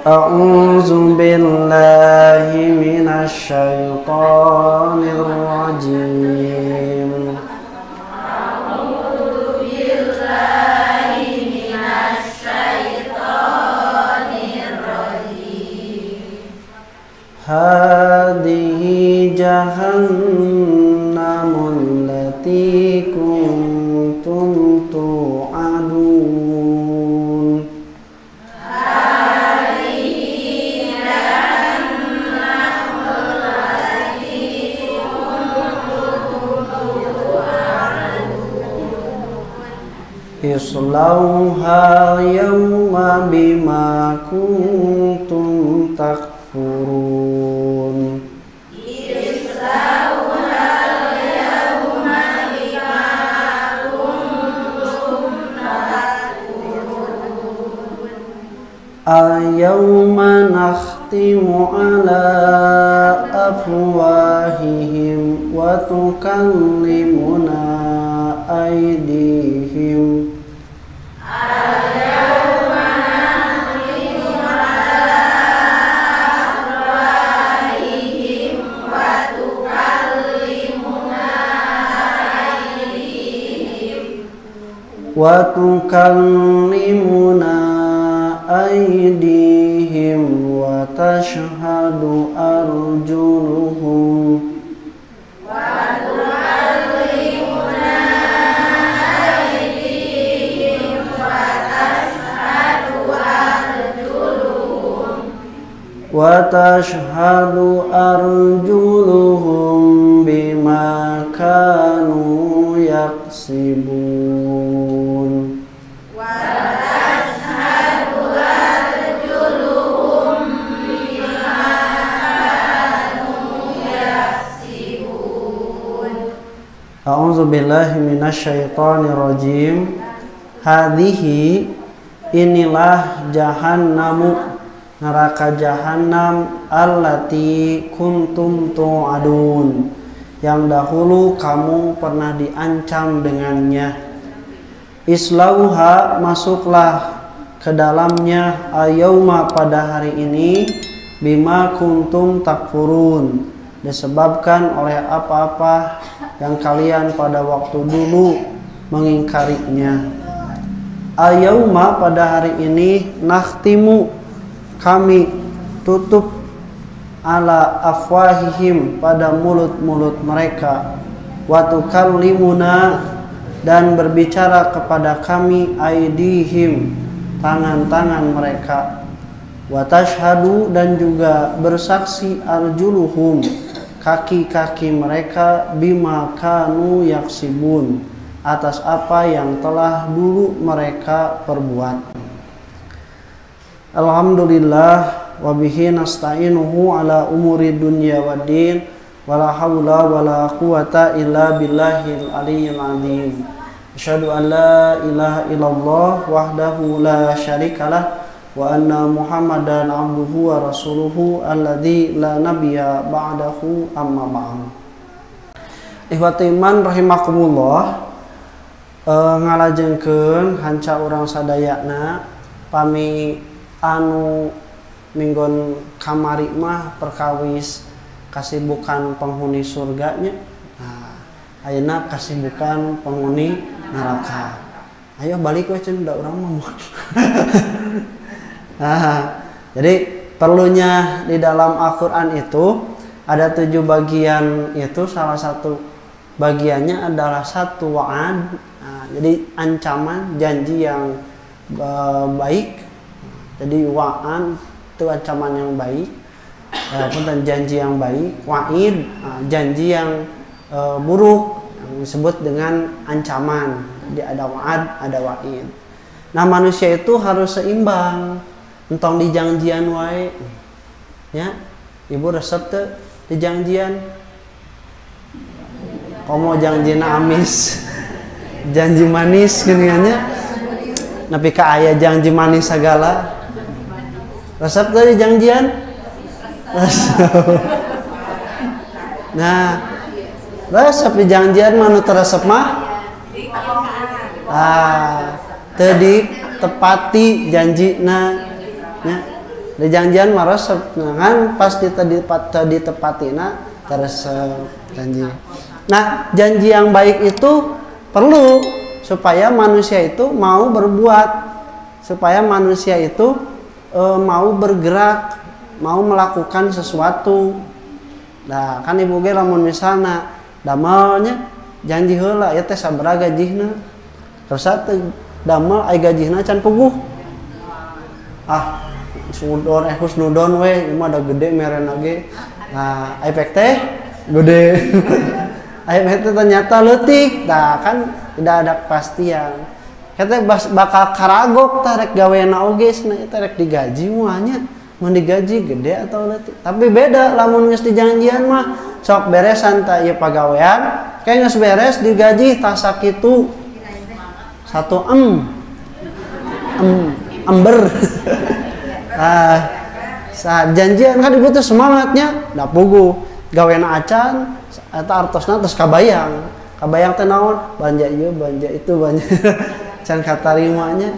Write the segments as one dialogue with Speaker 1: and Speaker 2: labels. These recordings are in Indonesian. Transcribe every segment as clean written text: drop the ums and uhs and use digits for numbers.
Speaker 1: A'udzu billahi minasy syaithanir rajim. Hadhihi jahannamul lati kuntum tu'adun.
Speaker 2: Hadhihi jahannamul lati kuntum tu'adun. Islauha yawma bima kuntum takfurun. Al-yawma nakhtimu ala afwahihim wa tukallimuna aydihim. Al-yawma nakhtimu ala afwahihim wa tukallimuna aydihim. Wa tukallimuna aydihim wa tashhadu arjuluhum wa tu'allimuna aydihim wa tashhadu arjuluhum bima kanu yaksibun. A'udzu billahi minasy syaithanir rajim. Hadhihi, inilah jahannamu, neraka jahanam, allati kuntum tu'adun, yang dahulu kamu pernah diancam dengannya. Islauha, masuklah ke dalamnya, ayauma, pada hari ini, bima kuntum takfurun, disebabkan oleh apa-apa yang kalian pada waktu dulu mengingkarinya. Al-yauma, pada hari ini, nakhtimu, kami tutup, ala afwahihim, pada mulut-mulut mereka, wa tukallimuna, dan berbicara kepada kami, aydihim, tangan-tangan mereka, wa tashhadu, dan juga bersaksi, arjuluhum, kaki-kaki mereka, bima kanu yaksibun, atas apa yang telah dulu mereka perbuat. Alhamdulillah wa bihi nasta'inuhu ala umuri dunya waddin, wala haula wala quwata illa billahil aliyyil azim. Asyhadu an la ilaha illallah wahdahu la syarikalah wa anna Muhammadan abduhu wa rasuluhu alladzi la nabiyya ba'dahu, amma ba'd. Ikhwati iman rahimakumullah, ngalajengkeun hanca urang sadayana pami anu minggon kamari mah perkawis kasibukan penghuni surganya. Nah, ayeuna kasibukan penghuni neraka. Ayo balik we cenah da urang mah. Nah, jadi perlunya di dalam Al-Quran itu ada 7 bagian, itu salah satu bagiannya adalah satu wa'ad. Nah, jadi ancaman, janji yang baik. Jadi wa'ad itu ancaman yang baik, dan janji yang baik. Wa'id, janji yang buruk, yang disebut dengan ancaman. Jadi ada wa'ad, ada wa'id. Nah, manusia itu harus seimbang. Entong di janjian wae, ya, ibu resep teh di janjian, komo janjina amis, janji manis giniannya, tapi ka aya janji manis segala, resep teh di janjian, nah, resep di janjian mana teresep mah, tadi tepati janji na. Ya. di janjian mah resep kan pas ditepatina teresep janji. Nah janji yang baik itu perlu supaya manusia itu mau berbuat, supaya manusia itu mau bergerak, mau melakukan sesuatu. Nah kan ibu ge lamun misalna damelnya janji heula ya teh sabaraha gajihna terus damel ai gajihna can puguh sudon husnudon we imah da gede merena ge. Nah efek teh gede efek teh ternyata leutik. Nah kan tidak ada kepastian kita bakal karagok tarek gawena oge cenah eta rek digaji muanya mun digaji gede atau leutik. Tapi beda lamun geus dijanjian mah sok beresan ta ieu pagawean kayak geus beres digaji tah sakitu 1 ember. Saat janjian kan dibutuh semangatnya da puguh gawena acan eta artosna terus kabayang teh naon banja ieu banja itu banja can katarimanya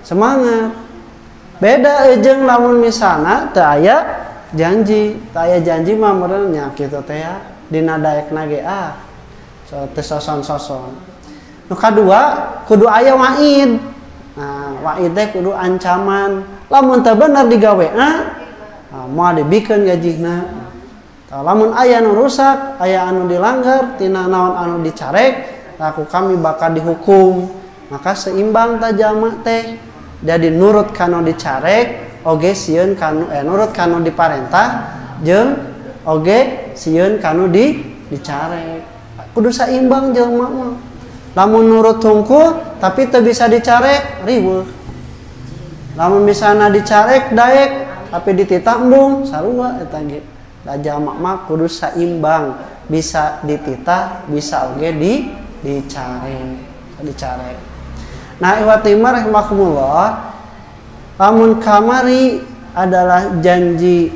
Speaker 2: semangat. Beda jeung lamun misalna teu aya janji mah meureun nya kitu teh ya dina daekna ge teu soson-soson. Nu kadua kudu aya waid. Nah waid teh kudu ancaman lamun teu bener digawean moal dibikeun gajihna. Lamun aya anu rusak aya anu dilanggar tina naon anu dicarek laku kami bakal dihukum. Maka seimbang ta jalma teh jadi nurut kanu dicarek oge sieun kanu nurut kanu diparentah jeung oge sieun kanu dicarek. Kudu saimbang jelema mah. Lamun nurut hungkul tapi teu bisa dicarek riweuh. Lamun misalna dicarek daek tapi dititah embung sarua eta ge. Da jalma mah kudu saimbang, bisa dititah, bisa oge dicarek. Nah, iwatimah rahimakumullah, lamun kamari adalah janji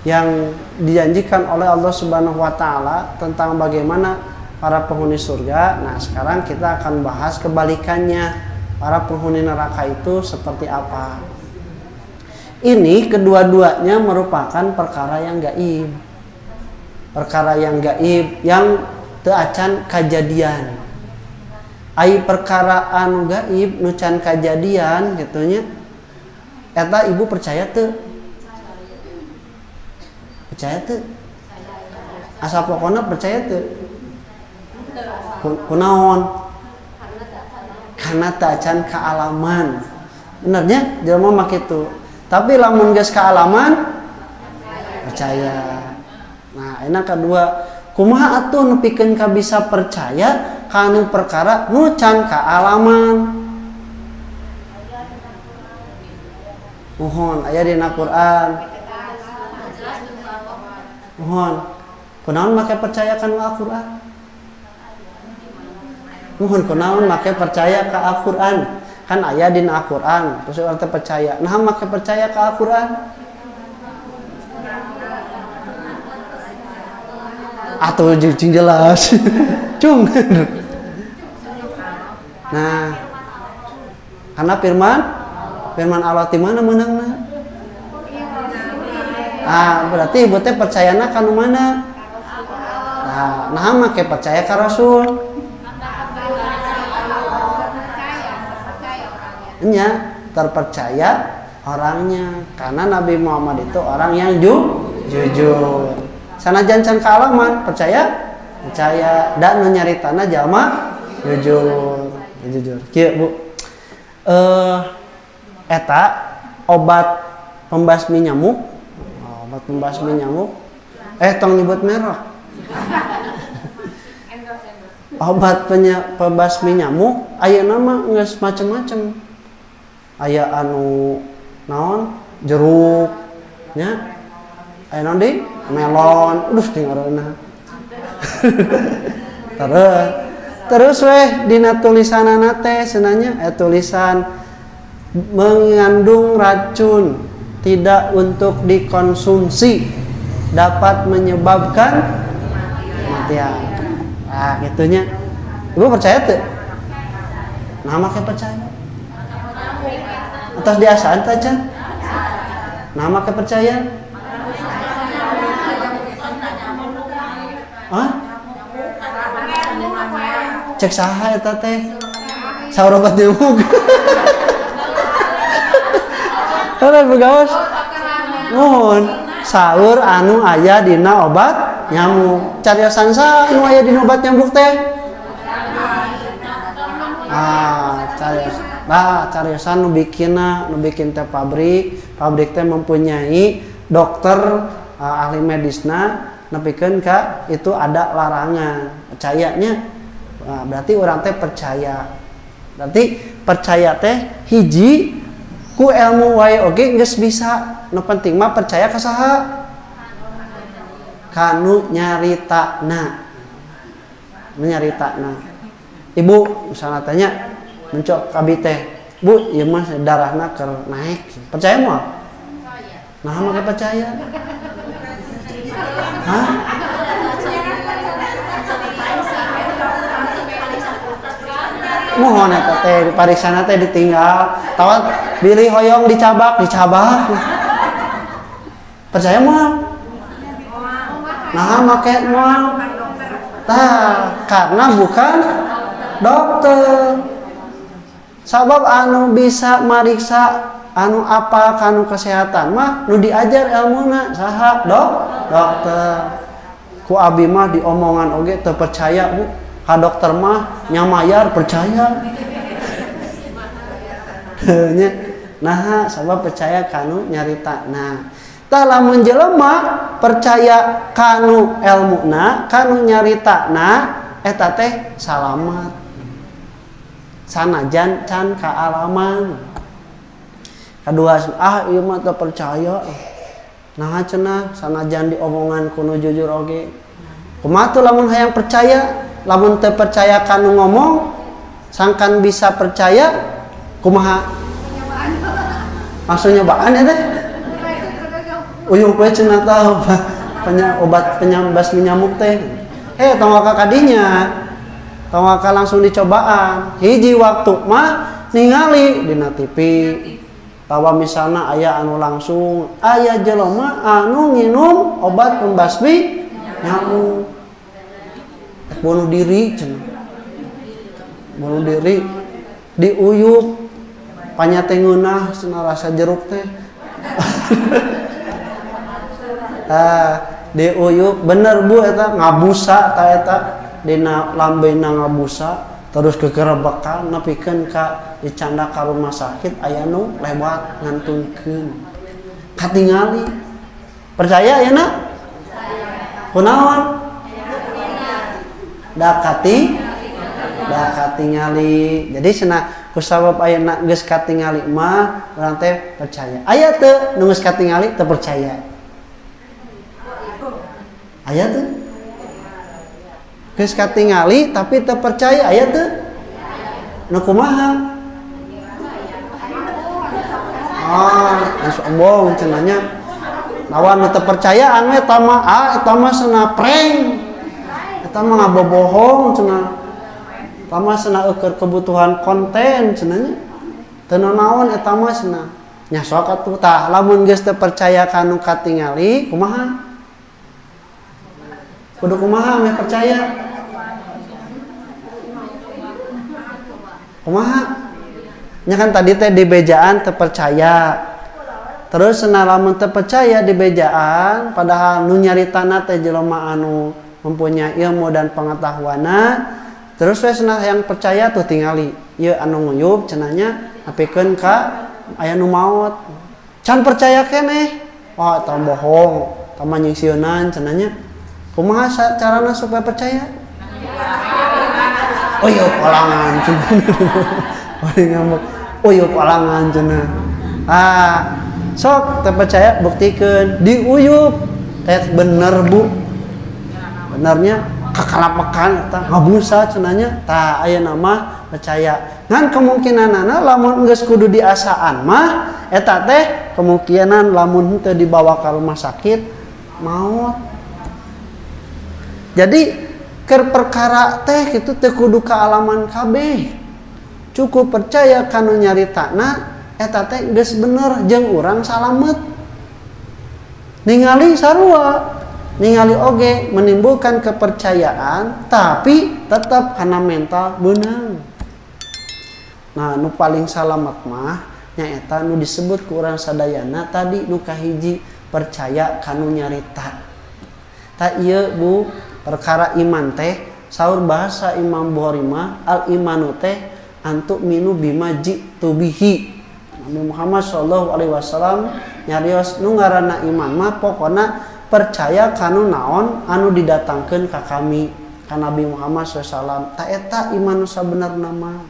Speaker 2: yang dijanjikan oleh Allah Subhanahu wa taala tentang bagaimana para penghuni surga. Nah, sekarang kita akan bahas kebalikannya. Para penghuni neraka itu seperti apa? Ini kedua-duanya merupakan perkara yang gaib. Perkara yang gaib yang teu acan kajadian. Ai perkara anu gaib nu can kajadian gitunya. Eta ibu percaya teu? Percaya teu? Asa pokona percaya teu? Kunaon? Karena teu acan kaalaman. Benernya jelema mah kitu. Tapi lamun geus kaalaman percaya. Nah, enak kedua, kumaha atuh nepikeun ka bisa percaya kanu perkara nu can kaalaman. Mohon aya dina Quran. Mohon. Kunaon make percaya kanu Al-Qur'an? Mohon kunaon make percaya ka Al-Qur'an? Kan aya dina Al-Qur'an, terus urang teh percaya. Nah, make percaya ka Al-Qur'an? Atau jeng jelas. Cung. Nah, karena firman Allah di mana menangna? Berarti ibu teh percayana kanu mana? Nah make percaya ka Rasul. Nya terpercaya orangnya, karena Nabi Muhammad itu orang yang jujur. Sanajan can kaalaman percaya dan nu nyaritana jalma jujur. Kieu Bu. Eta obat pembasmi nyamuk. Obat pembasmi nyamuk. Tong nyebut merek. Obat pembasmi nyamuk ayeuna mah geus macem-macem. Aya anu naon? Jeruk nya. Aya naon deui? Melon. Dengareuna. Terus dina tulisanana teh seunanya tulisan mengandung racun, tidak untuk dikonsumsi, dapat menyebabkan kematian. Nah, gitunya. Ibu percaya tuh? Nah, makanya percaya. Atas diasaan aja. Nah make percaya. Hah? Cek saha eta teh? Saur obat nyamuk. Ora begaos. Nuhun, saur anu aya dina obat nyamuk. Cariosan sa anu aya dina obat nyamuk teh? Cariosan nu bikin teh pabrik teh mempunyai dokter ahli medisna nepikeun ka itu ada larangan. Percayanya berarti orang teh percaya. Berarti percaya teh hiji ku ilmu wae oge geus bisa. Nu penting mah percaya ka saha? Kanu nyaritana. Ibu misalnya tanya mencok kabi teh, Bu, ieu mah darahna keur naik. Percaya moal? Nah, make percaya. Hah? Mohon eta teh di pariksana teh ditinggal, tawat bilih hoyong dicabak. Percaya moal? Nah, make moal. Karena bukan dokter. Sabab anu bisa mariksa anu apa kanu kesehatan mah nu diajar ilmuna saha dokter. Ku abi mah di omongan oge teu percaya Bu. Ka dokter mah nyamayar percaya. Nya nah sabab percaya kanu nyaritana. Tah lamun jelema percaya kanu ilmuna, kanu nyaritana eta teh salamet. Sanajan can kaalaman. Kadua ieu mah teu percaya. Nah cenah sanajan diomongan kuno jujur oge. Kumaha tuh lamun hayang percaya, lamun teu percaya kanu ngomong, sangkan bisa percaya kumaha? Langsung nyobaan ya teh. Uyuh we cenah tahu obat penyambas nyamuk teh. Tong ka kadinya. Tong ka langsung dicobaan. Hiji waktu mah ningali dina TV. Tawa misalna aya anu langsung aya jelema anu nginum obat pembasmi nyamuk. Bunuh diri cenah. Bunuh diri diuyup panya teh ngeunah cenah rasa jeruk teh. Diuyup bener Bu eta ngabusa ta eta dina lambena ngabusa terus kekerebekan nepikeun ka dicanda ka rumah sakit aya nu lewat ngantungkeun katingali percaya aya na kunaon da katingali jadi cenah kusabab ayeuna geus katingali mah urang teh percaya aya teu nu geus katingali teu percaya aya tuh geus katingali tapi teu percaya aya tuh nu kumaha sombong cenanya lawan nu teu percayaan we eta mah cenah prank eta mah ngabobohong cenah eta mah cenah eukeur kebutuhan konten cenanya teu naon eta mah cenah nya sok atuh tah lamun geus teu percaya kanu katingali kumaha kudu kumaha meh percaya kumaha nya kan tadi teh di bejaan teu percaya terus cenah lamun teu percaya di bejaan padahal nu nyaritana teh jelema anu mempunyai ilmu dan pengetahuanna terus we cenah yang percaya tuh tingali ieu anu nguyup cenahnya apikeun ka aya nu maot can percaya keneh eta bohong tamah nyingsieunan cenahnya kumaha carana supaya percaya? Oh iya palangan cenah. Paling ngambek. Oh iya palangan cenah. Sok teu percaya buktikeun diuyup. Teh bener Bu. Benernya kakalapekan eta ngabusa cenahnya. Tah ayeuna mah percaya. Ngan kemungkinanana lamun geus kudu diasaan mah eta teh kemungkinan lamun teu dibawa ka rumah sakit maot. Jadi keur perkara teh kitu teu kudu kaalaman kabeh. Cukup percaya kanu nyaritana eta teh geus bener jeung urang salamet. ningali sarua, ningali oge menimbulkan kepercayaan, tapi tetap karena mental benang. Nah, nu paling salamet mah nyaeta nu disebut ku urang sadayana tadi nu kahiji percaya kanu nyarita. Ta ieu Bu, perkara iman teh saur bahasa Imam Bukhari mah al imanu teh antu minu bima jitu bihi. Nabi Muhammad sallallahu alaihi wasallam nyarios nu ngaranna iman mah pokona percaya kanu naon anu didatangkeun ka kami ka Nabi Muhammad SAW. Ta eta iman nu sabenerna mah.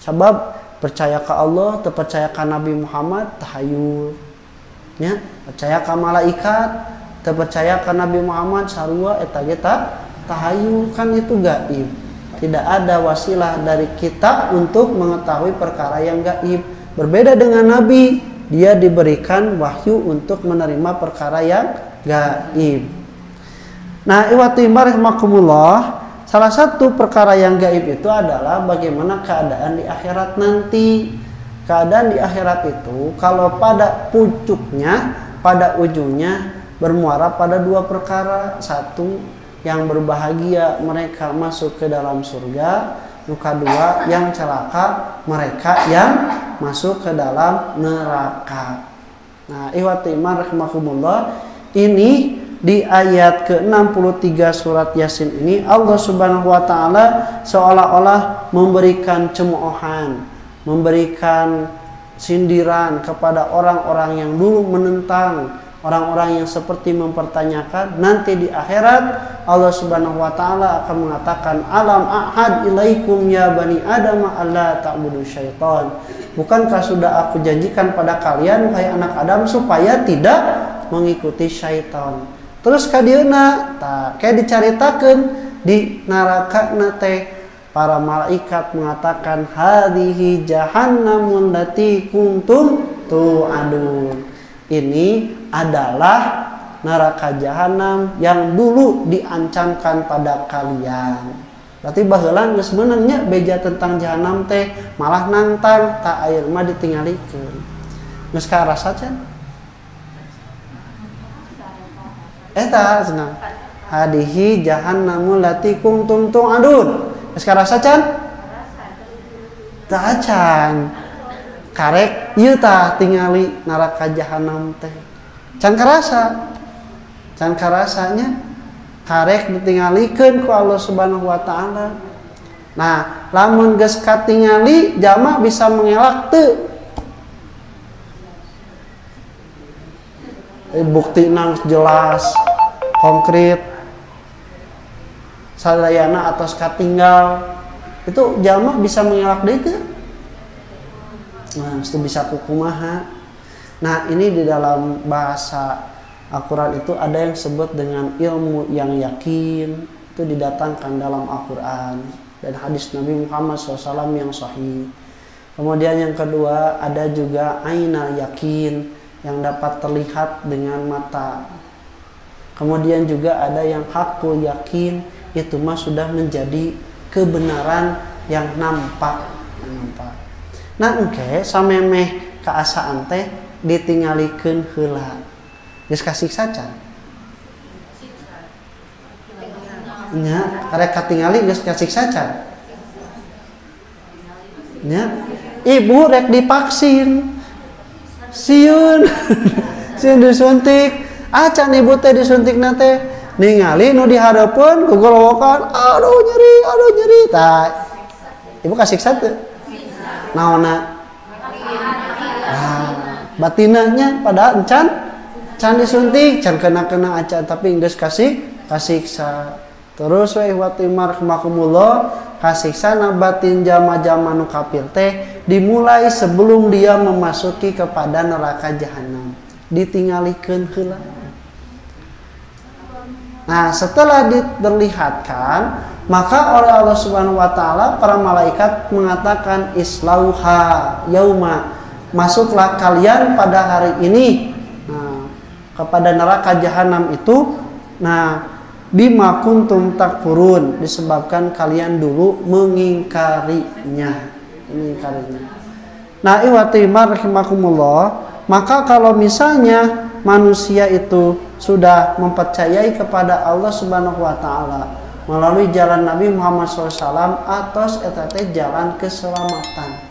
Speaker 2: Sabab percaya ka Allah, teu percaya ka Nabi Muhammad tahayul. Nya, percaya ka malaikat, teu percaya ka Nabi Muhammad sarua eta ge tahayul, kan itu gaib. Tidak ada wasilah dari kita untuk mengetahui perkara yang gaib. Berbeda dengan Nabi, dia diberikan wahyu untuk menerima perkara yang gaib. Nah, iwati rahimakumullah, salah satu perkara yang gaib itu adalah bagaimana keadaan di akhirat nanti. Keadaan di akhirat itu kalau pada pucuknya, pada ujungnya bermuara pada dua perkara. Satu, yang berbahagia mereka masuk ke dalam surga. Kedua, yang celaka mereka yang masuk ke dalam neraka. Nah, ikhwati iman rahimakumullah, ini di ayat ke-63 surat Yasin ini Allah Subhanahu wa taala seolah-olah memberikan cemoohan, memberikan sindiran kepada orang-orang yang dulu menentang, orang-orang yang seperti mempertanyakan. Nanti di akhirat Allah Subhanahu wa taala akan mengatakan, alam ahad ilaikum ya bani adam alla ta'budu syaitan. Bukankah sudah aku janjikan pada kalian wahai anak Adam supaya tidak mengikuti syaitan. Terus kadieuna kayak dicaritakeun di neraka teh para malaikat mengatakan hadhihi jahannamun lati kuntum tu'adun. Ini adalah neraka jahanam yang dulu diancamkan pada kalian. Berarti baheula geus meunang nya beja tentang jahanam teh, malah nantang tak ayeuna mah ditinggalikeun. Geus karasa can? Eta cenah. Hadihi jahannamul lati kuntum tu'adun. Geus karasa can? Tah can. Karek ieu tah tingali neraka jahanam teh. Can karasa. Can karasanya karek ditingalikeun ku Allah Subhanahu wa taala. Nah, lamun geus katingali jalma bisa mengelak teu? Buktina jelas, konkret. Sadayana atos katinggal. Itu jalma bisa mengelak deui teu? Nah, mesti bisa kukumaha. Nah, ini di dalam bahasa Al-Quran itu ada yang disebut dengan ilmu yang yakin. Itu didatangkan dalam Al-Quran dan hadis Nabi Muhammad SAW yang sahih. Kemudian yang kedua ada juga ainal yakin yang dapat terlihat dengan mata. Kemudian juga ada yang hakul yakin, itu mah sudah menjadi kebenaran yang nampak. Nah engke samemeh kaasaan teh ditinggalikeun heula. Geus kasiksa can? Nya, karek katingali geus kasiksa can? Nya, ibu rek divaksin. Sieun. Sieun disuntik. Acan ibu teh disuntikna teh ningali nu dihareupeun ku golowokan, aduh nyeri. Tah. Ibu kasiksa teu? Naonna? Batinahnya padahal can disuntik, can kena acan tapi geus kasiksa. Terus we ikhwati marhamakumullah, kasiksa na batin jama-jama nu kafir teh dimulai sebelum dia memasuki kepada neraka jahanam. Ditinggalikeun heula. Nah, setelah diperlihatkan, maka oleh Allah Subhanahu wa taala para malaikat mengatakan islauha yauma, masuklah kalian pada hari ini. Nah, kepada neraka jahanam itu, nah bima kuntum takfurun, disebabkan kalian dulu mengingkarinya. Nah, ikhwati rahimakumullah, Maka kalau misalnya manusia itu sudah mempercayai kepada Allah Subhanahu wa taala melalui jalan Nabi Muhammad SAW atos eta teh jalan keselamatan.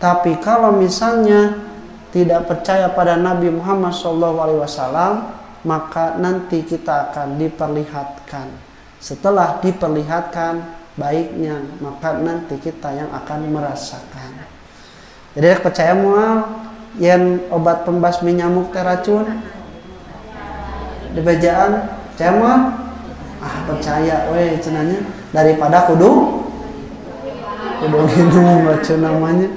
Speaker 2: Tapi kalau misalnya tidak percaya pada Nabi Muhammad SAW, maka nanti kita akan diperlihatkan. Setelah diperlihatkan baiknya, maka nanti kita yang akan merasakan. Jadi percaya mual yang obat pembasmi nyamuk teh racun di bejaan percaya mual? Percaya we cenanya daripada kudu minum racun namanya.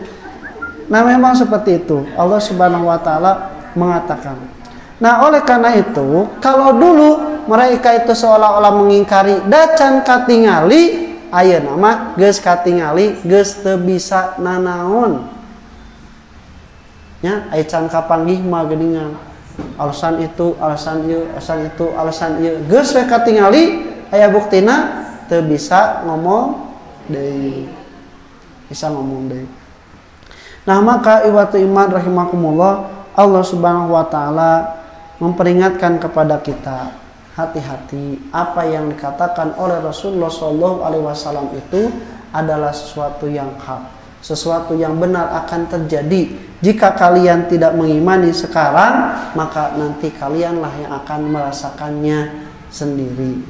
Speaker 2: Nah memang seperti itu Allah Subhanahu wa taala mengatakan. Nah oleh karena itu kalau dulu mereka itu seolah-olah mengingkari dacan katingali ayeuna mah geus katingali geus teu bisa nanaon nya aya can kapanggih mah geuningan alasan itu alasan ieu alasan itu alasan ieu geus we katingali aya buktina teu bisa ngomong deui bisa ngomong deui. Nah maka iwatu iman rahimakumullah Allah Subhanahu wa taala memperingatkan kepada kita hati-hati apa yang dikatakan oleh Rasulullah SAW itu adalah sesuatu yang hak, sesuatu yang benar akan terjadi. Jika kalian tidak mengimani sekarang, maka nanti kalianlah yang akan merasakannya sendiri.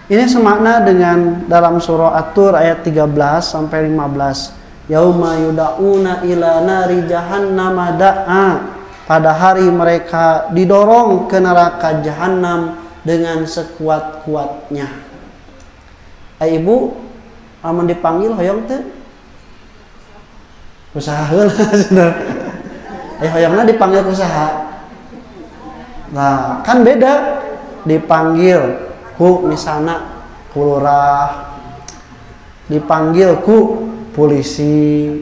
Speaker 2: Ini semakna dengan dalam surah At-Tur ayat 13 sampai 15. Yauma yuda'una ila nari jahannam da'a. Pada hari mereka didorong ke neraka jahanam dengan sekuat-kuatnya. Ibu, amun dipanggil hoyong teh usaha heula. Hoyongna dipanggil usaha. Nah, kan beda dipanggil ku misalna ku lurah, dipanggil ku polisi,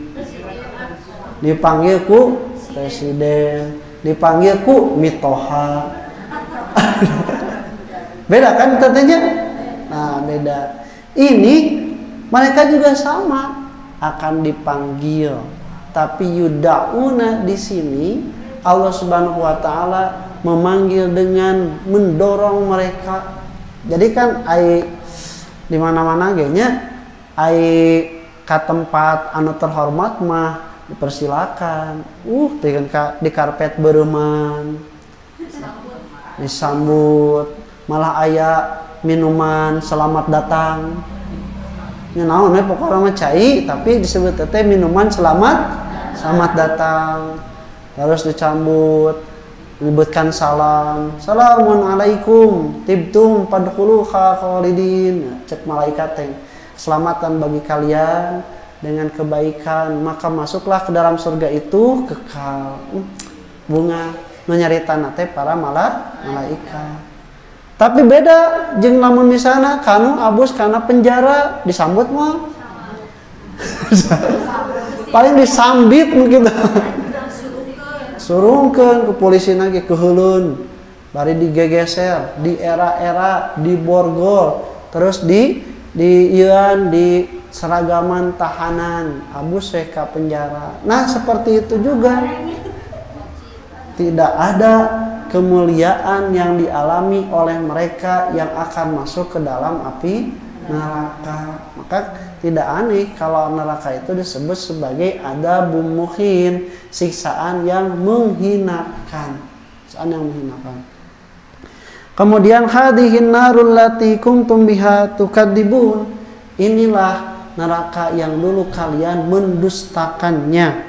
Speaker 2: dipanggil ku presiden, dipanggil ku mitoha. Beda kan tentunya? Nah, beda. Ini mereka juga sama akan dipanggil, tapi yudauna di sini Allah Subhanahu wa taala memanggil dengan mendorong mereka. Jadi kan ai di mana-mana ge nya ai ka tempat anu terhormat mah dipersilakan. Di karpet bereuman disambut, malah aya minuman selamat datang. Ya naon we pokokna mah cai tapi disebut teh minuman selamat datang. Terus disambut, menyebutkan salam. Assalamualaikum tibtum fadkhuluha khalidin. Cek malaikat teh, keselamatan bagi kalian dengan kebaikan, maka masuklah ke dalam surga itu kekal. Bunga nu nyaritanna teh para malaikat. Tapi beda jeung lamun misalna kanu abus kana penjara disambut mah. Paling disambit mungkin. Surungkeun ke polisi lagi keheulun. Bari digegeser, di era-era, di borgol, terus di seragaman tahanan, abus we ka penjara. Nah, seperti itu juga. Tidak ada kemuliaan yang dialami oleh mereka yang akan masuk ke dalam api neraka. Maka tidak aneh kalau neraka itu disebut sebagai adabum muhin, siksaan yang menghinakan. Siksaan yang menghinakan. Kemudian hadhihin narul lati kuntum biha tukadzibun. Inilah neraka yang dulu kalian mendustakannya.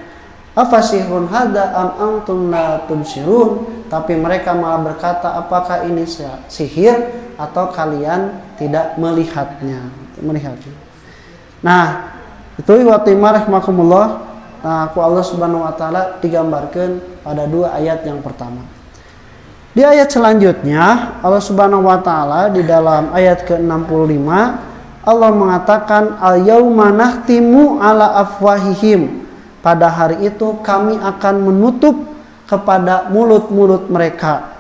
Speaker 2: Afasihun hada am antum la tubsirun. Tapi mereka malah berkata, apakah ini sihir atau kalian tidak melihatnya? Nah, itu wa rahmakumullah. Nah, Allah Subhanahu wa taala digambarkan pada dua ayat yang pertama. Di ayat selanjutnya Allah Subhanahu wa taala di dalam ayat ke-65 Allah mengatakan al-yauma nahtimu ala afwahihim. Pada hari itu kami akan menutup kepada mulut-mulut mereka.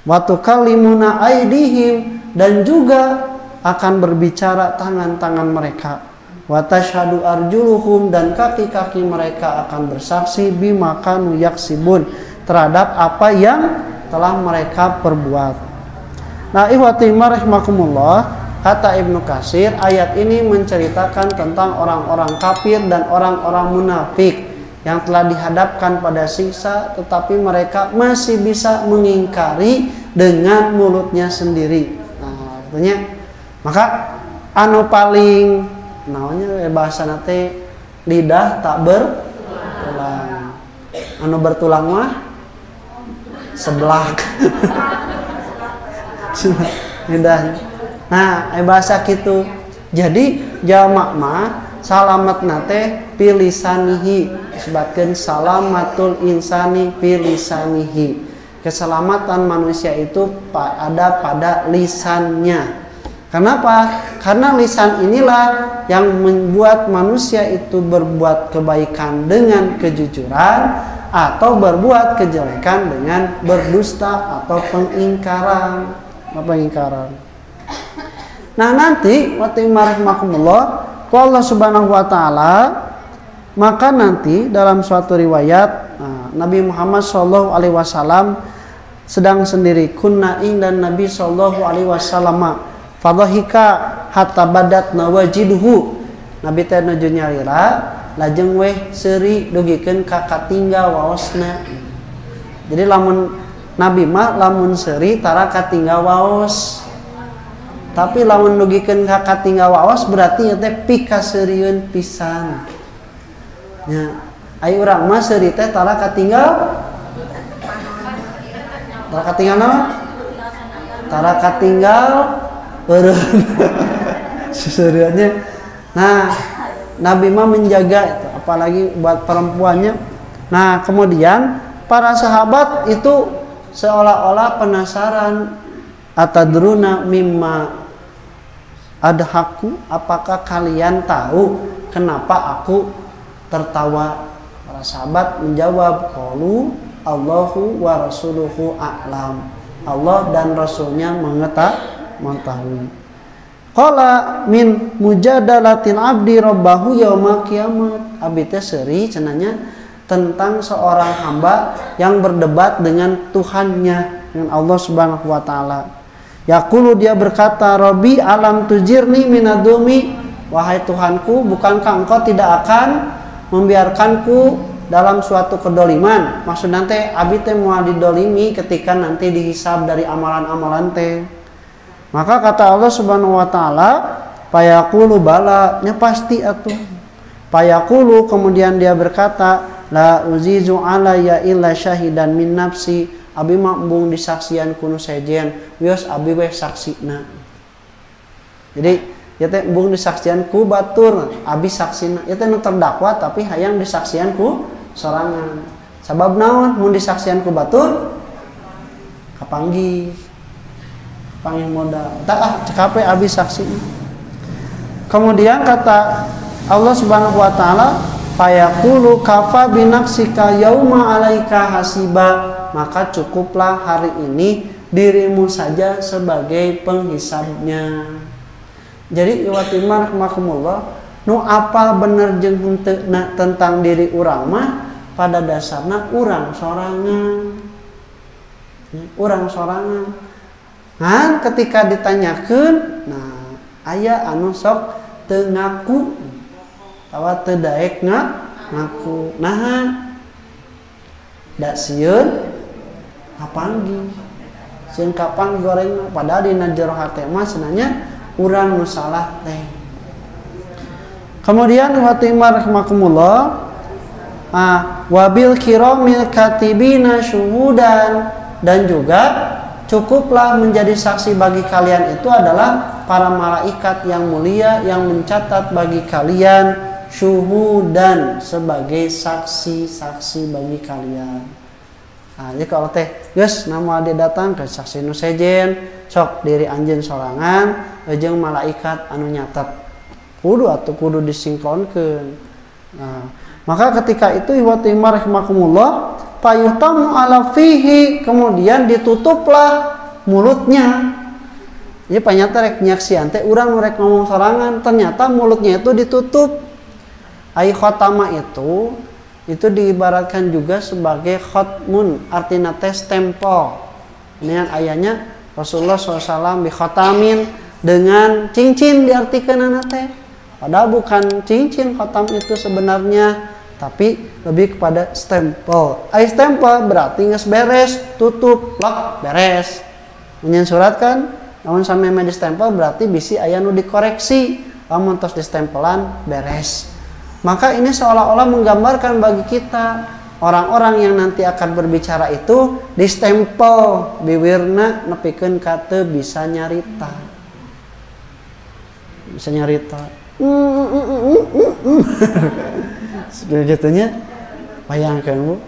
Speaker 2: Wa tukallimuna aydihim, dan juga akan berbicara tangan-tangan mereka. wa tashhadu arjuluhum, dan kaki-kaki mereka akan bersaksi bima kanu yaksibun, terhadap apa yang telah mereka perbuat. Nah, ikhwati rahimakumullah, kata Ibnu Katsir, ayat ini menceritakan tentang orang-orang kafir dan orang-orang munafik yang telah dihadapkan pada siksa, tetapi mereka masih bisa mengingkari dengan mulutnya sendiri. Nah, artinya maka anu paling namanya bahasa nate lidah tak bertulang, anu bertulang mah seblak lidahnya. Nah, bahasa gitu. Jadi jamak mah salamat nate pilisanihi, disebutkan salamatul insani pilisanihi, keselamatan manusia itu ada pada lisannya. Kenapa? Karena lisan inilah yang membuat manusia itu berbuat kebaikan dengan kejujuran atau berbuat kejelekan dengan berdusta atau pengingkaran. Nah, nanti waktu rahmakumullah Allah Subhanahu wa taala, maka nanti dalam suatu riwayat Nabi Muhammad sallallahu alaihi wasallam sedang sendiri, kunna ing dan Nabi sallallahu alaihi wasallam fadhahika hatta badat nawajiduhu, Nabi teh nuju nyalira lajeng weh seuri dugikeun ka katinggal waosna. Jadi lamun Nabi mah lamun seuri tara katinggal waos, tapi lamun nugikeun ka katinggal waos berarti teh pikaseurieun pisan. Nya, ai urang mah seuri teh tara katinggal naon? Tara katinggal eureun. Seseuriannya. Nah, Nabi mah menjaga itu, apalagi buat perempuannya. Nah, kemudian para sahabat itu seolah-olah penasaran, atadruna mimma adhaku, apakah kalian tahu kenapa aku tertawa? Para sahabat menjawab, qalu Allahu wa rasuluhu a'lam, Allah dan Rasulnya mengetahui. Qala min mujadalatil abdi rabbahu yaumil kiamat, abdi teh seuri cenanya tentang seorang hamba yang berdebat dengan Tuhannya, dengan Allah Subhanahu wa taala. Yaqulu, dia berkata, Rabbi alam tujirni minadumi, wahai Tuhanku, bukankah engkau tidak akan membiarkanku dalam suatu kedoliman? Maksud nanti abdi teh moal didolimi ketika nanti dihisab dari amalan-amalan teh. Maka kata Allah Subhanahu wa taala, payaqulu bala, nya pasti atuh. Payaqulu, kemudian dia berkata, la uzizu alayya illa syahidan min nafsi, abi mambung disaksian kuno sejen wios abi we saksina. Jadi ya teh embung disaksian ku batur, abi saksina. Ya teh nu terdakwa tapi hayang disaksian ku sorangan. Sabab naon mun disaksian ku batur? Kapanggih. Panggih modal. Tah cekape abi saksi. Kemudian kata Allah Subhanahu wa taala, fayaqulu kafa binafsika yauma alaika hasiba, maka cukuplah hari ini dirimu saja sebagai penghisabnya. Jadi iwati rahmakumullah, nu apal bener jeung henteu tentang diri urang mah pada dasarna urang sorangan. Urang sorangan. Nah, ketika ditanyakeun, nah aya anu sok teu ngaku, tawa teu daek ngaku. Nah, da sieun kapanggih. Sieun kapang goreng, padahal dina jero hate mah sebenarnya urang nu salah teh. Kemudian watimar rahmakumullah, wabil kiramil katibina syuhudan, dan juga cukuplah menjadi saksi bagi kalian itu adalah para malaikat yang mulia yang mencatat bagi kalian, syuhudan, sebagai saksi-saksi bagi kalian. Nah, jadi kalau teh geus nama dia datang ke saksi nu sejen, sok diri anjeun sorangan jeung malaikat anu nyatet. Kudu disinkronkeun. Nah, maka ketika itu iwati rahimakumullah, payutamu ala fihi, kemudian ditutuplah mulutnya. Jadi ternyata rek nyaksian teh urang rek ngomong sorangan, ternyata mulutnya itu ditutup. Ai khotama itu diibaratkan juga sebagai khotmun, artinya teh stempel. Ini ayahnya Rasulullah SAW bi khotamin, dengan cincin diartikan anak teh. Padahal bukan cincin khotam itu sebenarnya, tapi lebih kepada stempel. Ai stempel berarti geus beres, tutup, lak, beres. Menyen surat kan, namun sampai di stempel berarti bisi aya nu dikoreksi, lamun tos di stempelan beres. Maka ini seolah-olah menggambarkan bagi kita orang-orang yang nanti akan berbicara itu di stempel bibirna nepikeun ka teu bisa nyarita. Bisa nyarita. Segitunya bayangkan Bu,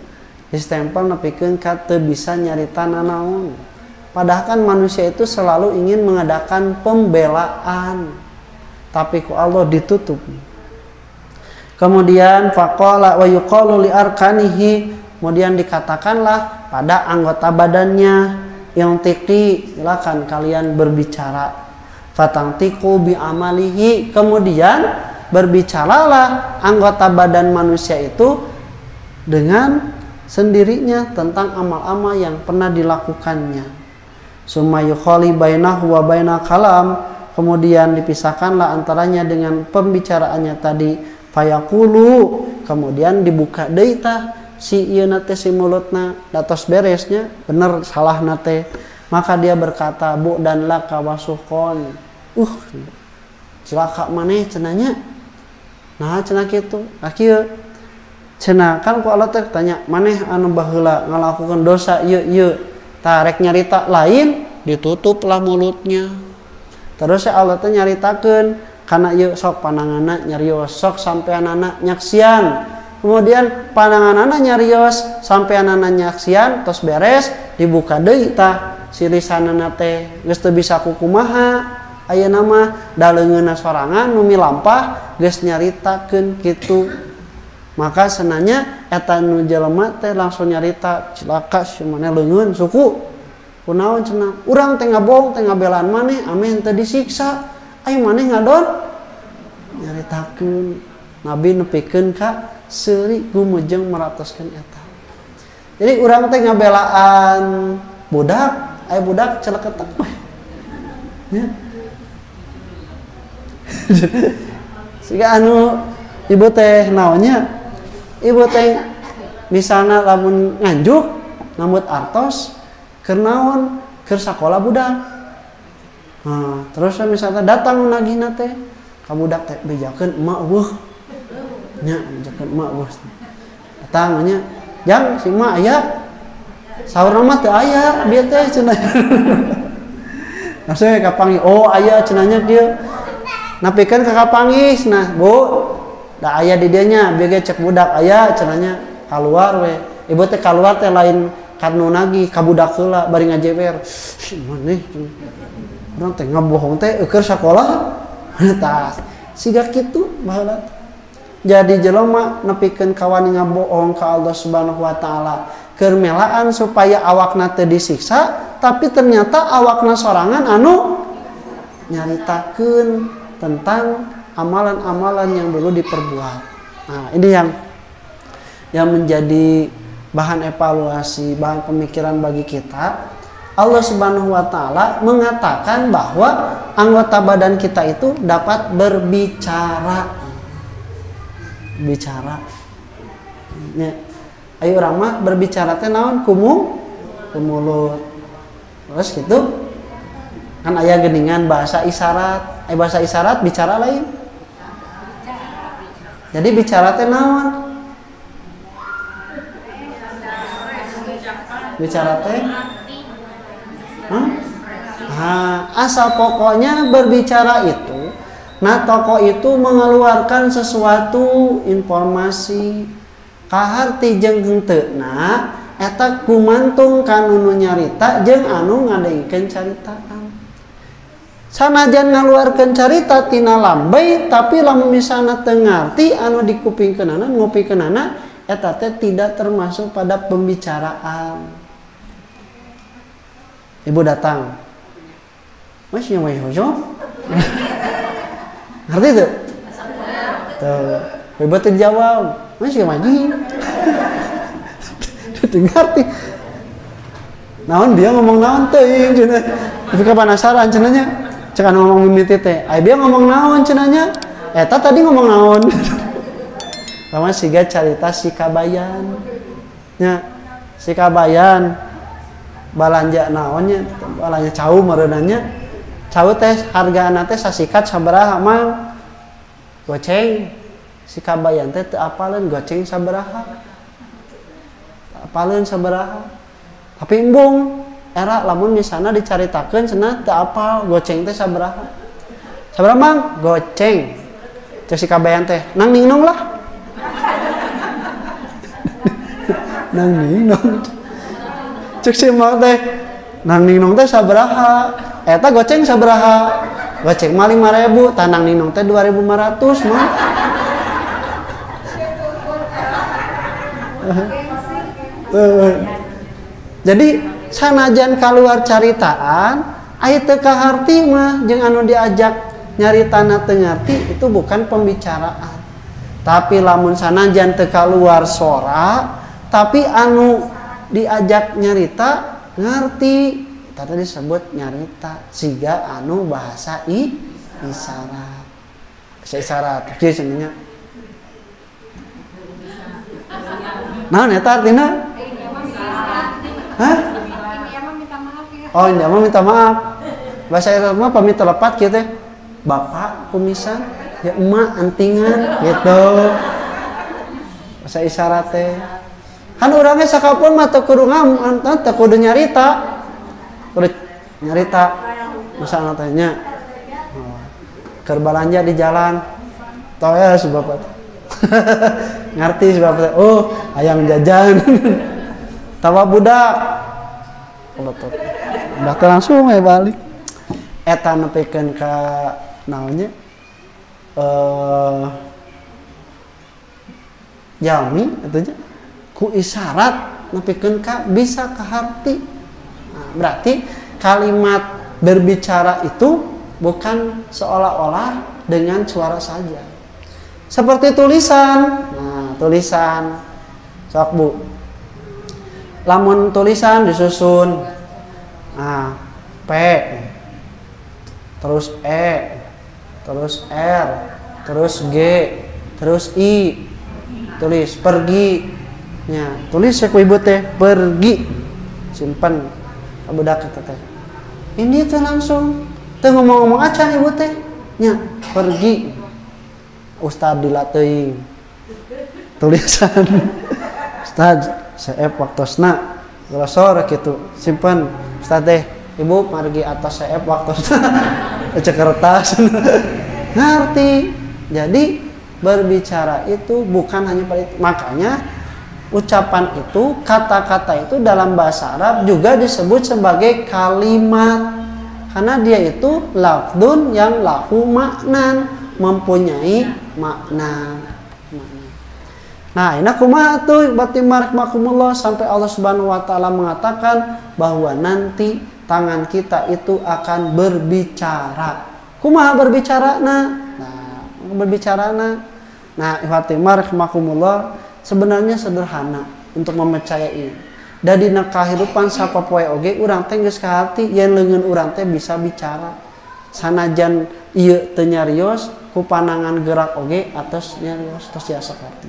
Speaker 2: di stempel nepikeun ka teu bisa nyarita nanaon. Padahal kan manusia itu selalu ingin mengadakan pembelaan, tapi ku Allah ditutup. Kemudian faqala wa yuqalu li arkanihi, kemudian dikatakanlah pada anggota badannya, yang tiki, silakan kalian berbicara. Fatangtiku bi amalihi, kemudian berbicaralah anggota badan manusia itu dengan sendirinya tentang amal-amal yang pernah dilakukannya. Summa yukhali bainahu wa bainal kalam, kemudian dipisahkanlah antaranya dengan pembicaraannya tadi. Fayaqulu, kemudian dibuka deui tah si ieu nate si mulutna datos beresnya bener salah nate, maka dia berkata bu dan laka wasuqon, cilaka maneh cenanya. Nah cenah kitu akieu cenah kan ku Allah teh tanya maneh anu baheula ngalakukeun dosa ieu tah rek nyarita lain, ditutuplah mulutnya. Terus Allah teh nyaritakeun karena yuk sok pananganna nyarios, sok sampean anak nyaksian, kemudian panangan anak nyarios sampean anak nyaksian, terus beres dibuka deui tah si lisanana teh geus teu bisa kukumaha, ayeuna mah daleungeunna sorangan nu milampah geus nyaritakeun kitu. Maka senanya eta nu jelema teh langsung nyarita, cilaka si maneh leungeun suku kunaon cenah, urang teh ngabohong teh ngabelaan maneh ame henteu disiksa. Ayo maneh ngadon nyaritakeun Nabi nepikeun ka seuri gumujeng meratoskeun eta. Jadi urang teh ngabelaan budak, aya budak celeketak we. Ya. Siga anu ibu teh naonnya? Ibu teh misalna lamun nganjuk ngambut artos keur naon? Keur sakola budak. Nah, terus misalnya datang nagihna teh ka budak teh bejakeun emak weuh. Nya bejakeun emak weuh. Datang nya, "Jang si emak aya." Saurna mah teu aya, dia teh cenah. Langsung ka panggih, "Oh, aya cenahnya kieu." Napikeun ka kapangis, nah, "Bu, da aya di dieu nya, bieu ge cek budak aya cenahnya kaluar we." Ibu teh kaluar teh lain karnu nagih ka budak heula bari ngajewer. Maneh urang teh ngabohong teh keur sakola tah siga kitu baheula. Jadi jelema nepikeun kawani ngabohong ka Allah Subhanahu wa taala keur melaan supaya awakna teu disiksa, tapi ternyata awakna sorangan anu nyaritakeun tentang amalan-amalan yang dulu diperbuat. Nah, ini yang menjadi bahan evaluasi, bahan pemikiran bagi kita. Allah Subhanahu wa taala mengatakan bahwa anggota badan kita itu dapat berbicara. Bicara. Ya. Ayo urang mah berbicara teh naon? Ku mulut. Terus gitu. Kan aya geuningan bahasa isyarat. Bahasa isyarat bicara lain. Jadi bicara teh naon? Bicara teh asal pokoknya berbicara itu, nah tokoh itu mengeluarkan sesuatu informasi kaharti jeung henteu-na eta gumantung ka nu nyarita jeung anu ngadengkeun caritaan. Sanajan ngaluarkeun carita tina lambei, tapi lamun misalna teu ngarti anu dikupingkeunana ngupikeunana eta teh tidak termasuk pada pembicaraan. Ibu datang, Masih yang ngerti tuh? Tuh, ibu tuh jawab, masih maji. Ngerti. Naon dia ngomong naon teuing cenah. Tapi penasaran cenanya. Cek anu ngomong mimiti teh. Ai dia ngomong naon cenanya? Eta tadi ngomong naon. Sama siga carita si Kabayan. Nya, si Kabayan balanja naonnya? Balanja cau meureunanya. Cau teh hargana teh sasikat sabaraha mang? Goceng. Si Kabayan teh teu apaleun goceng sabaraha. Apaleun sabaraha. Tapi embung era lamun misalnya dicaritakeun cenah teu apal goceng teh sabaraha. Sabaraha mang? Goceng. Cek si Kabayan teh, nang ningnong lah. Nang ningnong. Cek si Mak teh, nang ningnong teh sabaraha? Eta goceng sabaraha? Goceng mah 5.000, tah nang ningnong teh 2.500 mah. Jadi sanajan kaluar caritaan aya teu kaharti mah jeung anu diajak nyaritana teu ngarti itu bukan pembicaraan. Tapi lamun sanajan teu kaluar sora tapi anu diajak nyarita ngarti, eta disebut nyarita. Siga anu bahasa isyarat. Bahasa isyarat kieu cenanya. Naon eta artina? Hah? Oh, ini mah minta maaf. Bahasa isyarat mah pamit telepat kieu teh. Bapak kumisan, ya emak antingan gitu. Bahasa isyarat teh. Kan urangnya sakapun mah teu kudu teu kudu nyarita. Kudu nyarita. Misalna teh nya. Keur balanja di jalan. Toes bapak. Ngarti si bapak. Oh, ayam jajan. Tawa budak. Betul. Udah langsung balik. Eta nepikeun ka naonnya jalmi atunya ku isyarat nepikeun ka bisa kaharti. Nah, berarti kalimat berbicara itu bukan seolah-olah dengan suara saja. Seperti tulisan. Nah, tulisan sok Bu. Lamun tulisan disusun. Nah, P terus E terus R, terus G, terus I, tulis pergi, ya tulis ya ku ibu teh pergi, simpan budak kita teh. Ini teh langsung, teh ngomong-ngomong acan ibu teh, nya pergi, Ustad dilatih, tulisan, Ustad saya waktosna, kalau sore gitu, simpan, Ustad teh, ibu pergi atas saya waktosna. Cek kertas. Ngerti. Jadi berbicara itu bukan hanya pada itu. Makanya ucapan itu, kata-kata itu dalam bahasa Arab juga disebut sebagai kalimat. Karena dia itu lafdun yang lahu maknan, mempunyai makna. Nah, ini kumaha tuh batimarakmakumullah sampai Allah Subhanahu wa taala mengatakan bahwa nanti tangan kita itu akan berbicara. Kumaha berbicara? Nah, ihwatimar rahmakumullah sebenarnya sederhana untuk mempercayai. Da dina kahirupan sapopoe oge urang teh geus kahati yen leungeun urang teh bisa bicara. Sanajan ieu teu nyarios ku panangan gerak oge atos nyarios tos tiasa kahati.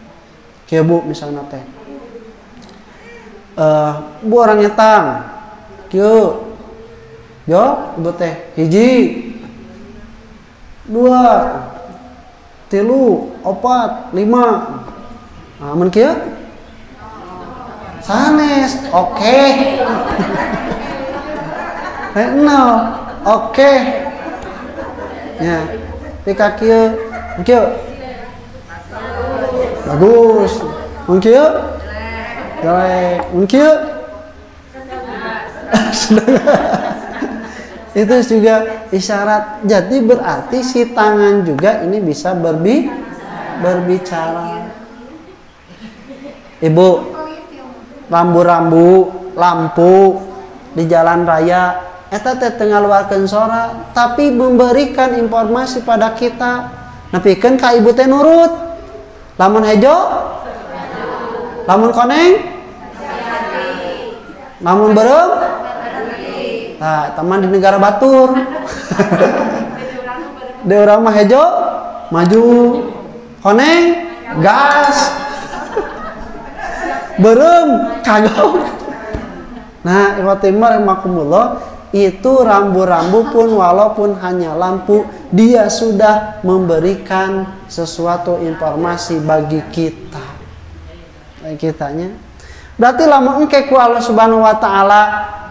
Speaker 2: Kieu Bu misalna teh. Bu orang nyetang. Kieu yo, ibu teh, 1, 2, 3, 4, 5. Nah, mun kieu? Sanes, oke. Nol, oke. Ya, pika kieu, bagus. Mun kieu? Jelek. Mun kieu? Itu juga isyarat. Jadi berarti si tangan juga ini bisa berbicara. Ibu, rambu-rambu, lampu di jalan raya eta teh teu ngaluarkeun sora tapi memberikan informasi pada kita. Nepikeun ka ibu teh nurut. Lamun hejo, lamun koneng, lamun beureum, nah teman di negara batur. Di urang mah hejo maju, koneng gas, beureum kagok. Nah, ikhwatimar rahimakumullah, itu rambu-rambu pun walaupun hanya lampu, dia sudah memberikan sesuatu informasi bagi kita. Bagi kitanya. Berarti lamun engke ku Allah Subhanahu wa taala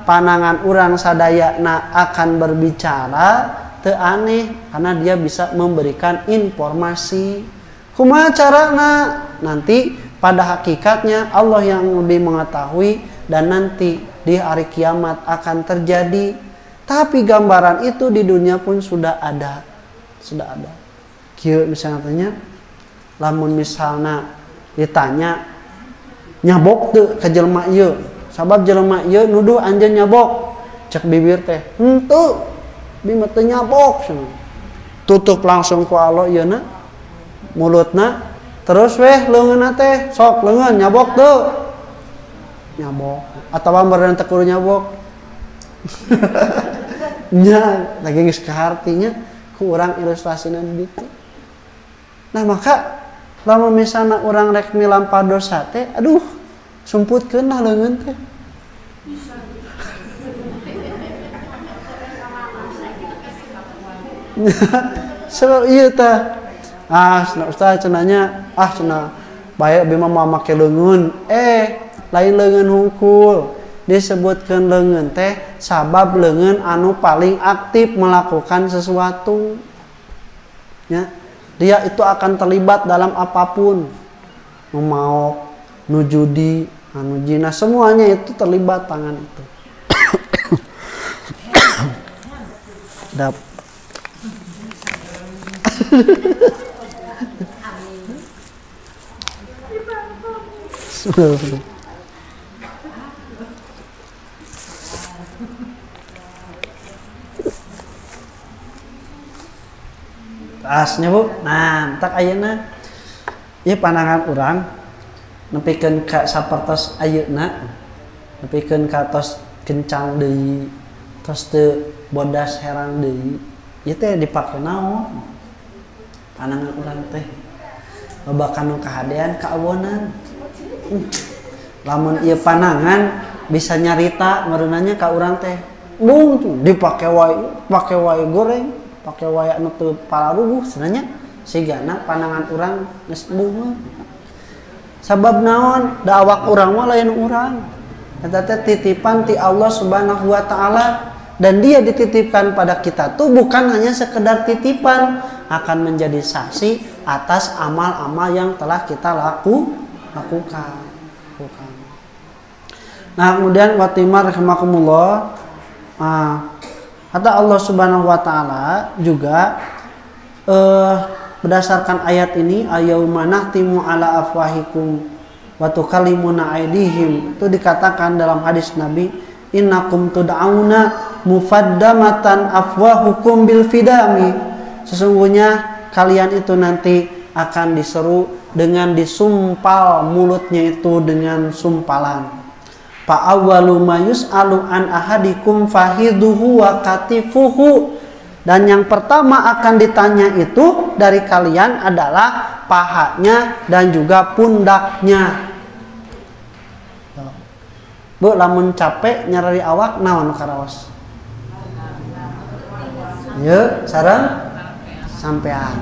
Speaker 2: panangan urang sadayana akan berbicara teu aneh karena dia bisa memberikan informasi. Kumaha carana? Nanti pada hakikatnya Allah yang lebih mengetahui dan nanti di hari kiamat akan terjadi. Tapi gambaran itu di dunia pun sudah ada. Sudah ada. Kieu misalnya tanya, lamun misalnya ditanya nyabok teu ka jelema ieu. Sabab jelema ieu nuduh anjeun nyabok. Cek bibir teh, henteu. Bima teu nyabok. Tutup langsung ku Allah ieuna mulutna. Terus weh leungeunna teh, sok leungeun nyabok teu. Nyabok atawa meureun teu kudu nyabok. Nya lagi geus kahartinya ku urang ilustrasina ditu. Nah maka lamun misalna urang rek milampah dosa teh aduh sumputkeun lah leungeun teh. Sebab ieu teh Ustaz cenanya cenah bae abdi mah moal make leungeun lain leungeun hungkul. Disebutkeun leungeun teh sabab leungeun anu paling aktif melakukan sesuatu. Ya, dia itu akan terlibat dalam apapun. Mau nu judi, anu zina, semuanya itu terlibat tangan itu. Dap. Asnya Bu, nah tak ayeuna ieu pandangan urang nepikeun ka sapertos ayeuna, nepikeun ka tos kencang deui, tos teu bodas herang deui. Ieu teh dipake naon? Pandangan urang teh loba kanu kahadean kaawonan. Lamun ieu pandangan bisa nyarita ngareunanya ka urang teh. Bung dipake wae goreng. Pakai wayak anu teu palaruguh sebenarnya sigana pandangan urang geus bunga. Sabab naon? Da awak urang mah lain urang. Eta teh titipan ti Allah Subhanahu wa taala dan dia dititipkan pada kita tuh bukan hanya sekedar titipan, akan menjadi saksi atas amal-amal yang telah kita lakukan. Nah, kemudian watimar rahimakumullah, kata Allah Subhanahu wa taala juga berdasarkan ayat ini ayauma nahtimu ala afwahikum wa tukallimuna aydihim, itu dikatakan dalam hadis Nabi innakum tud'auna mufaddamatan afwahukum bil fidami, sesungguhnya kalian itu nanti akan diseru dengan disumpal mulutnya itu dengan sumpalan. Fa awwalu ma yus'alu an ahadikum fahiduhu wa katifuhu, dan yang pertama akan ditanya itu dari kalian adalah pahanya dan juga pundaknya. Bu, lamun capek nyarari awak naon karaos? Yeuh, sareng sampean.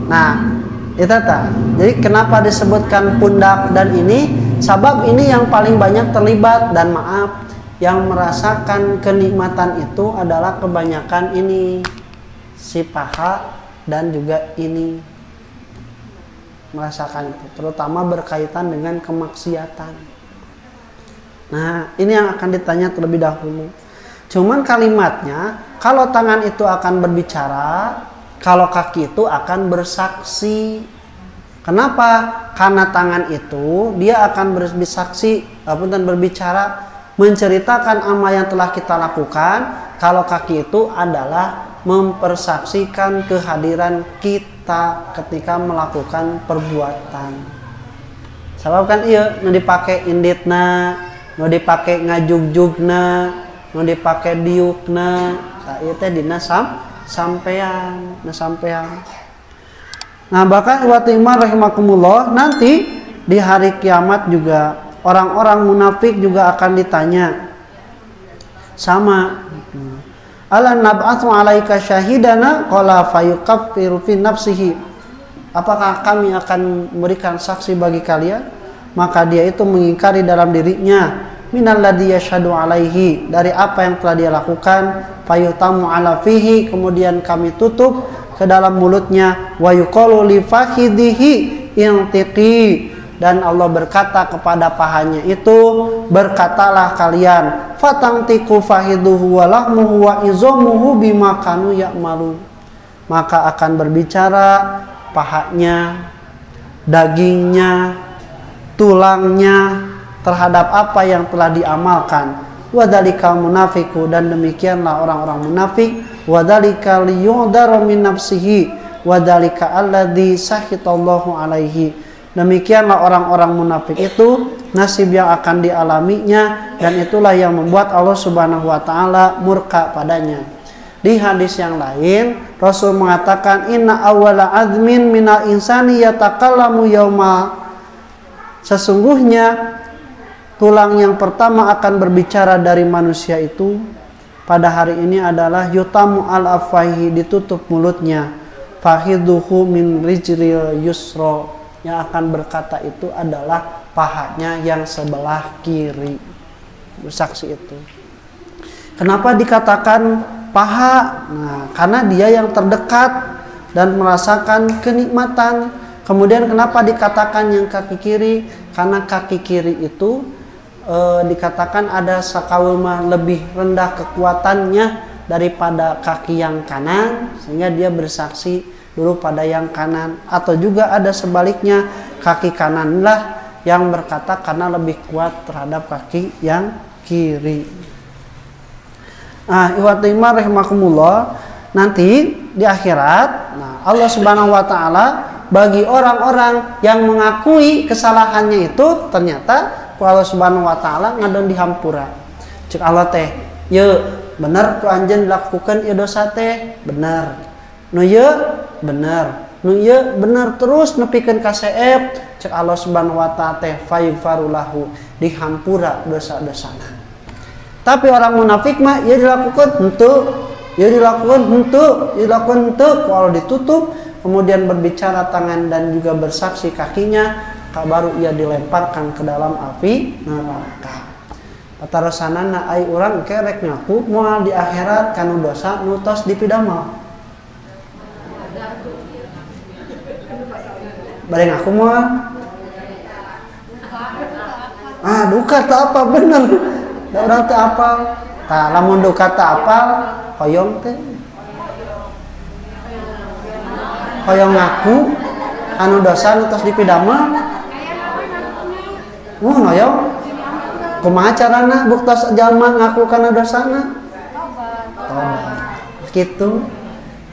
Speaker 2: Nah, itu ta. Jadi kenapa disebutkan pundak dan ini? Sabab ini yang paling banyak terlibat, dan maaf, yang merasakan kenikmatan itu adalah kebanyakan ini si paha dan juga ini merasakan itu, terutama berkaitan dengan kemaksiatan. Nah, ini yang akan ditanya terlebih dahulu. Cuman kalimatnya, kalau tangan itu akan berbicara, kalau kaki itu akan bersaksi. Kenapa? Karena tangan itu dia akan bersaksi, dan berbicara menceritakan amal yang telah kita lakukan. Kalau kaki itu adalah mempersaksikan kehadiran kita ketika melakukan perbuatan. Sebab kan iya nu dipake inditna, nu dipake ngajugjugna, nu dipake diukna, nah ieu teh dina sampean. Nah, bahkan wa iman rahimakumullah, nanti di hari kiamat juga orang-orang munafik juga akan ditanya sama, ala nab'atsu 'alaika syahidana qala fayukaffiru fi nafsihi, apakah kami akan memberikan saksi bagi kalian? Maka dia itu mengingkari dalam dirinya, minalladzi yashhadu 'alaihi, dari apa yang telah dia lakukan, fayutamu 'ala fihi, kemudian kami tutup ke dalam mulutnya, wa yuqalu li fakhidihi intiqi, dan Allah berkata kepada pahanya itu, berkatalah kalian, fatangtiku fahiduhu wa lahmuhu wa izamuhu bima kanu ya'malu, maka akan berbicara pahanya, dagingnya, tulangnya terhadap apa yang telah diamalkan. Wadzalikal munafiqu, dan demikianlah orang-orang munafik, wadzalika liyu'daru min nafsihi wadzalika alladzi sakhitallahu alaihi, demikianlah orang-orang munafik itu nasib yang akan dialaminya, dan itulah yang membuat Allah Subhanahu wa taala murka padanya. Di hadis yang lain Rasul mengatakan, inna awwala azmin minal insani yatakallamu yauma, sesungguhnya tulang yang pertama akan berbicara dari manusia itu pada hari ini adalah yutamu al-afwahi, ditutup mulutnya, fahiduhu min rijril yusra, yang akan berkata itu adalah pahanya yang sebelah kiri. Bersaksi itu. Kenapa dikatakan paha? Nah, karena dia yang terdekat dan merasakan kenikmatan. Kemudian kenapa dikatakan yang kaki kiri? Karena kaki kiri itu dikatakan ada sakaul mah lebih rendah kekuatannya daripada kaki yang kanan, sehingga dia bersaksi dulu pada yang kanan. Atau juga ada sebaliknya, kaki kananlah yang berkata karena lebih kuat terhadap kaki yang kiri. Nah, ikhwati iman rahimakumullah, nanti di akhirat, nah Allah Subhanahu wa taala bagi orang-orang yang mengakui kesalahannya itu, ternyata Allah Subhanahu wa taala ngadon dihampura. Cek Allah teh, "Ye, bener ku anjeun lakukeun ieu dosa teh?" Bener. Nu ye bener. Nu ye bener terus nepikeun ka seep. Cek Allah Subhanahu wa taala teh, "Fayaghfiru lahu," dihampura dosa-dosana. Tapi orang munafik mah ieu dilakukeun henteu, ieu dilakukeun henteu, dilakukeun henteu, kalau ditutup kemudian berbicara tangan dan juga bersaksi kakinya, baru ia dilemparkan ke dalam api neraka. Patarosanana ai urang kerek ngaku moal di akhirat kanu dosa nu tos dipidamel. Bade ngaku moal. Duka teu apa bener. Da urang teu apal. Tah lamun duka teu apal, hoyong teh. Hoyong ngaku anu dosa nu tos dipidamel. Noyong kumaha carana buktos jalma ngaku kana dosana? Gitu.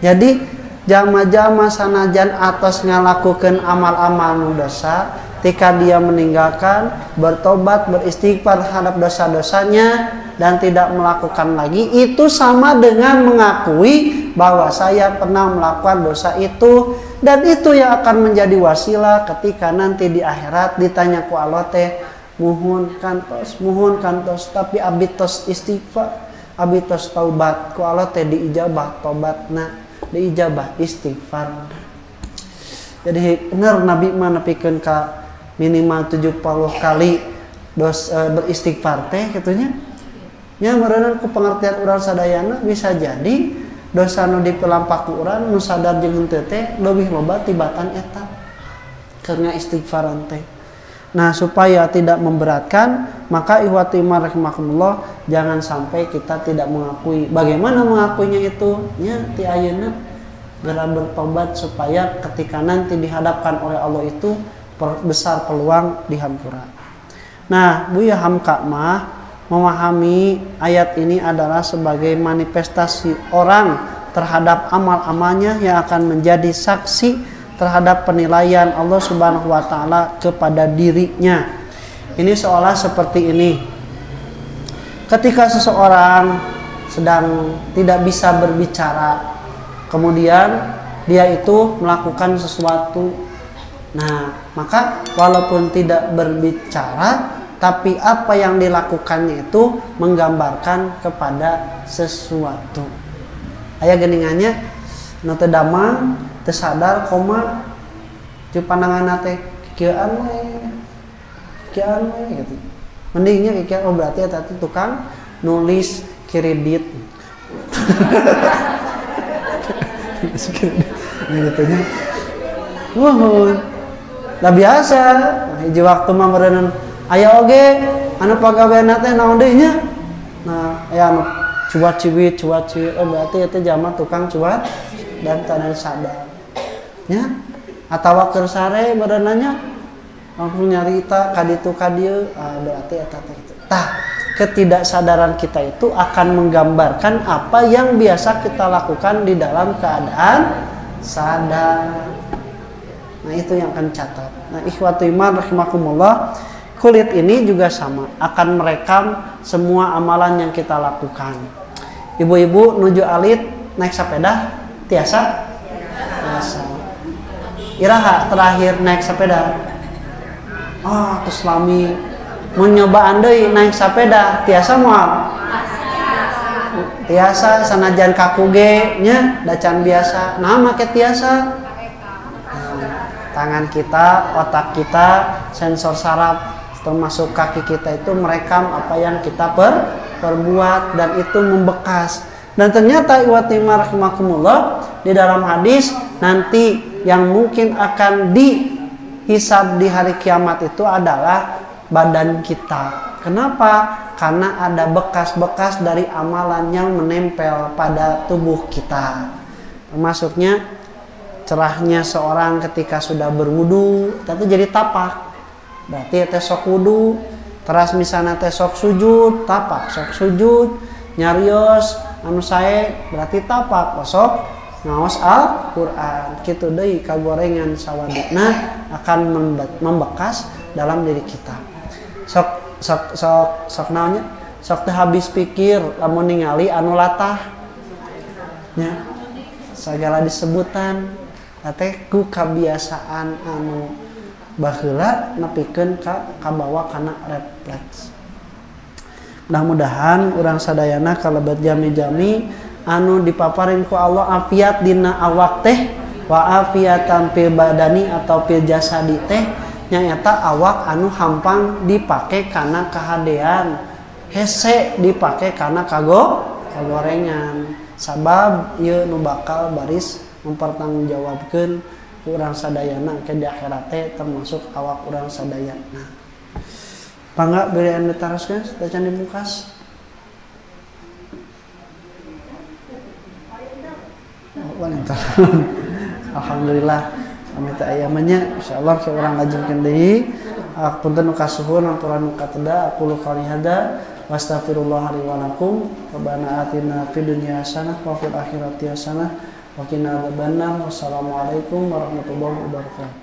Speaker 2: Jadi jalma-jalma sanajan atos ngalakukeun amal-amal nu dosa, ketika dia meninggalkan, bertobat, beristighfar terhadap dosa-dosanya dan tidak melakukan lagi, itu sama dengan mengakui bahwa saya pernah melakukan dosa itu, dan itu yang akan menjadi wasilah ketika nanti di akhirat ditanya ku Allah teh, muhun kantos, tapi abdi tos istighfar, abdi tos taubat, ku Allah teh diijabah taubatna, diijabah istighfar. Jadi benar Nabi mah nepikeun ka minimal 70 kali beristighfar teh kitunya. Nya meureunna ku pengertian urang sadayana bisa jadi dosa nu dipelampah ku urang nu sadar jeung henteu teh leuwih loba tibatan eta karena istighfaran teh. Nah, supaya tidak memberatkan, maka ikhwati iman rahimakumullah, jangan sampai kita tidak mengakui. Bagaimana mengakuinya itu? Nya ti ayeuna segera bertobat supaya ketika nanti dihadapkan oleh Allah itu besar peluang dihampura. Nah, Buya Hamka mah memahami ayat ini adalah sebagai manifestasi orang terhadap amal-amalnya yang akan menjadi saksi terhadap penilaian Allah Subhanahu wa taala kepada dirinya. Ini seolah seperti ini. Ketika seseorang sedang tidak bisa berbicara, kemudian dia itu melakukan sesuatu. Nah, maka walaupun tidak berbicara, tapi apa yang dilakukannya itu menggambarkan kepada sesuatu. Aya geuningannya nu teu damang, teu sadar koma ju pandanganna teh kieuan we gitu. Mendingnya kieu oh berarti eta teh tukang nulis kredit. Gitu nya. Lah biasa, hiji waktu mah meureun aya oge anu pagaweana teh naon deui nya. Nah, aya anu cuat-ciwit oh berarti itu jama tukang cuat dan tanda sadar nya atawa keur sare berenanya langsung nyarita kaditu kadieu berarti eta teh itu. Tah, ketidaksadaran kita itu akan menggambarkan apa yang biasa kita lakukan di dalam keadaan sadar. Nah, itu yang akan catat. Nah, ikhwatu iman rahimakumullah, kulit ini juga sama, akan merekam semua amalan yang kita lakukan. Ibu-ibu nuju alit naik sepeda tiasa? Tiasa. Iraha terakhir naik sepeda? Terus lami mau nyobaan deui naik sepeda tiasa moal? Tiasa sanajan kaku ge nya dacan biasa. Nah make tiasa. Tangan kita, otak kita, sensor saraf termasuk kaki kita itu merekam apa yang kita perbuat dan itu membekas. Dan ternyata iwatimah rahimakumullah di dalam hadis nanti yang mungkin akan dihisab di hari kiamat itu adalah badan kita. Kenapa? Karena ada bekas-bekas dari amalan yang menempel pada tubuh kita. Termasuknya cerahnya seorang ketika sudah berwudu, tapi jadi tapak. Berarti teh sok wudu, teras misalnya teh sok sujud, tapak sok sujud, nyarios anu sae berarti tapak sok ngaos Al-Qur'an. Kitu deui kagorengan sawadina akan membekas dalam diri kita. Sok naonnya? Sok teh habis pikir lamun ningali anu latah. Nya segala disebutan teh ku kebiasaan anu baheula nepikeun ka kabawa kana refleks. Mudah-mudahan urang sadayana kalebet jami-jami anu dipaparin ku Allah afiat dina awak teh wa afiatan fil badani atau fil jasadi teh nyaeta awak anu hampang dipake kana kahadean, hese dipake kana kagorengan. Sabab ieu nu bakal baris mempertanggungjawabkeun urang sadayana ke di akhirat teh termasuk awak urang sadayana. Pangga beri anu taroskeun tacan dibukas. Alhamdulillah kami teh aya mah nya insyaallah ke urang ngajengkeun deui. Punten nu kasuhun ampura nu kateda aku qouli hada wastaghfirullah li wa lakum. Rabbana atina fid dunya hasanah wa fil akhirati hasanah wa qina adzabannar. Wassalamualaikum warahmatullahi wabarakatuh.